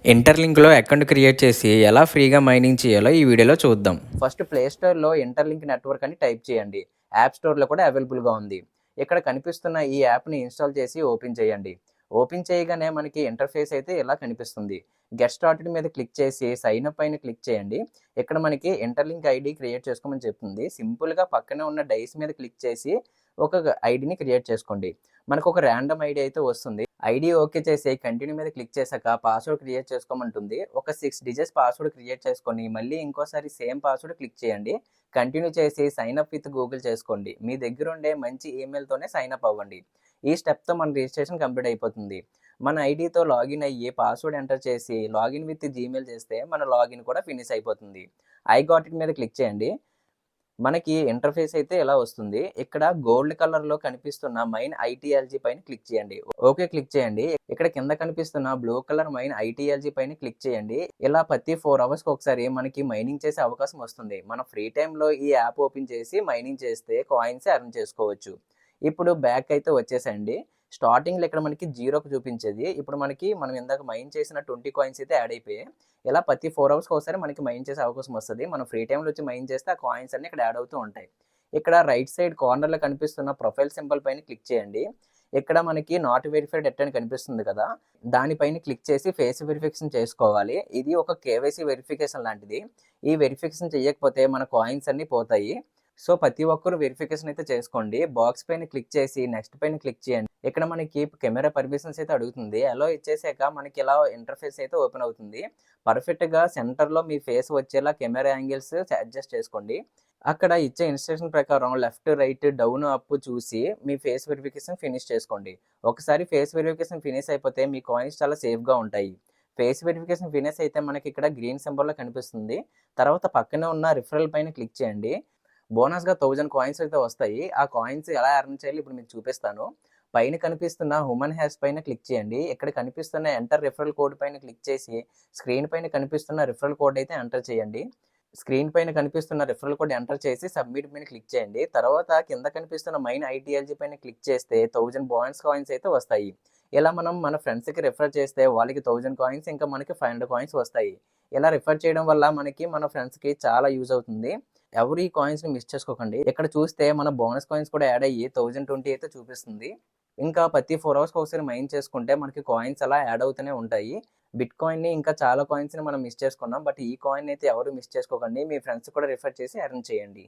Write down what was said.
ఇంటర్లింక్‌లో account create చేసి ఎలా ఫ్రీగా మైనింగ్ చేయాలో ఈ వీడియోలో చూద్దాం. ఫస్ట్ ప్లే స్టోర్‌లో ఇంటర్లింక్ నెట్వర్క్ అని టైప్ చేయండి. యాప్ స్టోర్‌లో కూడా అవైలబుల్‌గా ఉంది. ఇక్కడ కనిపిస్తున్న ఈ యాప్‌ని ఇన్‌స్టాల్ చేసి ఓపెన్ చేయండి. ఓపెన్ చేయగానే మనకి ఇంటర్ఫేస్ అయితే ఇలా కనిపిస్తుంది. గెట్ స్టార్టెడ్ మీద క్లిక్ చేసి సైన్ అప్ పైన క్లిక్ చేయండి. ఇక్కడ మనకి ఇంటర్లింక్ ఐడీ క్రియేట్ చేసుకోమని చెప్తుంది. సింపుల్‌గా పక్కనే ఉన్న డైస్ మీద క్లిక్ చేసి ఒక ఐడీని క్రియేట్ చేసుకోండి. మనకు ఒక ర్యాండమ్ ఐడీ అయితే వస్తుంది. ఐడీ ఓకే చేసి కంటిన్యూ మీద క్లిక్ చేశాక పాస్వర్డ్ క్రియేట్ చేసుకోమంటుంది. ఒక 6 డిజిట్స్ పాస్వర్డ్ క్రియేట్ చేసుకొని మళ్ళీ ఇంకోసారి సేమ్ పాస్వర్డ్ క్లిక్ చేయండి. కంటిన్యూ చేసి సైన్ అప్ విత్ గూగుల్ చేసుకోండి. మీ దగ్గర ఉండే మంచి ఈమెయిల్‌తోనే సైన్ అప్ అవ్వండి. ఈ స్టెప్‌తో మన రిజిస్ట్రేషన్ కంప్లీట్ అయిపోతుంది. మన ఐడీతో లాగిన్ అయ్యి పాస్వర్డ్ ఎంటర్ చేసి లాగిన్ విత్ జీమెయిల్ చేస్తే మన లాగిన్ కూడా ఫినిష్ అయిపోతుంది. ఐ గాట్ ఇట్ మీద క్లిక్ చేయండి. మనకి ఇంటర్ఫేస్ అయితే ఇలా వస్తుంది. ఇక్కడ గోల్డ్ కలర్‌లో కనిపిస్తున్న మైన్ ఐటీఎల్జీ పైన క్లిక్ చేయండి. ఓకే క్లిక్ చేయండి. ఇక్కడ కింద కనిపిస్తున్న బ్లూ కలర్ మైన్ ఐటీఎల్జీ పైన క్లిక్ చేయండి. ఇలా ప్రతి 4 అవర్స్‌కి ఒకసారి మనకి మైనింగ్ చేసే అవకాశం వస్తుంది. మన ఫ్రీ టైమ్‌లో ఈ యాప్ ఓపెన్ చేసి మైనింగ్ చేస్తే కాయిన్స్ ఎర్న్ చేసుకోవచ్చు. ఇప్పుడు బ్యాక్ అయితే వచ్చేసేయండి. స్టార్టింగ్‌లో ఇక్కడ మనకి 0కి చూపించేది. ఇప్పుడు మనం ఇందాక మైన్ చేసిన 20 కాయిన్స్ అయితే యాడ్ అయిపోయాయి. ఇలా ప్రతి 4 అవర్స్‌కి ఒకసారి మనకి మైన్ చేసే అవకాశం వస్తది. మనం ఫ్రీ టైమ్‌లో వచ్చి మైన్ చేస్తే ఆ కాయిన్స్ అన్నీ ఇక్కడ యాడ్ అవుతూ ఉంటాయి. ఇక్కడ రైట్ సైడ్ కార్నర్‌లో కనిపిస్తున్న ప్రొఫైల్ సింబల్ పైన క్లిక్ చేయండి. ఇక్కడ మనకి నాట్ వెరిఫైడ్ ఎట్ అని కనిపిస్తుంది కదా! దానిపైన క్లిక్ చేసి ఫేస్ వెరిఫికేషన్ చేసుకోవాలి. ఇది ఒక కేవైసీ వెరిఫికేషన్ లాంటిది. ఈ వెరిఫికేషన్ చేయకపోతే మన కాయిన్స్ అన్నీ పోతాయి. సో, ప్రతి ఒక్కరు వెరిఫికేషన్ అయితే చేసుకోండి. బాక్స్ పైన క్లిక్ చేసి నెక్స్ట్ పైన క్లిక్ చేయండి. ఇక్కడ మనకి కెమెరా పర్మిషన్స్ అయితే అడుగుతుంది. అలో ఇచ్చేసాక మనకి ఇలా ఇంటర్ఫేస్ అయితే ఓపెన్ అవుతుంది. పర్ఫెక్ట్‌గా సెంటర్‌లో మీ ఫేస్ వచ్చేలా కెమెరా యాంగిల్స్ అడ్జస్ట్ చేసుకోండి. అక్కడ ఇచ్చే ఇన్‌స్ట్రక్షన్ ప్రకారం లెఫ్ట్, రైట్, డౌన్, అప్ చూసి మీ ఫేస్ వెరిఫికేషన్ ఫినిష్ చేసుకోండి. ఒకసారి ఫేస్ వెరిఫికేషన్ ఫినిష్ అయిపోతే మీ కాయిన్స్ చాలా సేఫ్‌గా ఉంటాయి. ఫేస్ వెరిఫికేషన్ ఫినిష్ అయితే మనకి ఇక్కడ గ్రీన్ సింబల్‌లో కనిపిస్తుంది. తర్వాత పక్కనే ఉన్న రిఫరల్ పైన క్లిక్ చేయండి. బోనస్‌గా 1000 కాయిన్స్ అయితే వస్తాయి. ఆ కాయిన్స్ ఎలా ఎర్న్ చేయాలో ఇప్పుడు మీకు చూపిస్తాను. పైన కనిపిస్తున్న హ్యూమన్ హ్యాష్ పైన క్లిక్ చేయండి. ఇక్కడ కనిపిస్తున్న ఎంటర్ రిఫరల్ కోడ్ పైన క్లిక్ చేసి స్క్రీన్ పైన కనిపిస్తున్న రిఫరల్ కోడ్ అయితే ఎంటర్ చేయండి. స్క్రీన్ పైన కనిపిస్తున్న రిఫరల్ కోడ్ ఎంటర్ చేసి సబ్మిట్ పైన క్లిక్ చేయండి. తర్వాత కింద కనిపిస్తున్న మైన్ ఐటీఎల్జీ పైన క్లిక్ చేస్తే 1000 బోనస్ కాయిన్స్ అయితే వస్తాయి. ఇలా మనం మన ఫ్రెండ్స్‌కి రిఫర్ చేస్తే వాళ్ళకి 1000 కాయిన్స్ ఇంకా మనకి 500 కాయిన్స్ వస్తాయి. ఇలా రిఫర్ చేయడం వల్ల మనకి మన ఫ్రెండ్స్‌కి చాలా యూజ్ అవుతుంది. ఎవరు ఈ కాయిన్స్‌ని మిస్ చేసుకోకండి. ఇక్కడ చూస్తే మన బోనస్ కాయిన్స్ కూడా యాడ్ అయ్యి 1020 అయితే చూపిస్తుంది. ఇంకా ప్రతి 4 అవర్స్‌కి ఒకసారి మైన్ చేసుకుంటే మనకి కాయిన్స్ అలా యాడ్ అవుతూనే ఉంటాయి. బిట్‌కాయిన్‌ని ఇంకా చాలా కాయిన్స్‌ని మనం మిస్ చేసుకున్నాం. బట్ ఈ కాయిన్ అయితే ఎవరు మిస్ చేసుకోకండి. మీ ఫ్రెండ్స్ కూడా రిఫర్ చేసి ఎర్న్ చేయండి.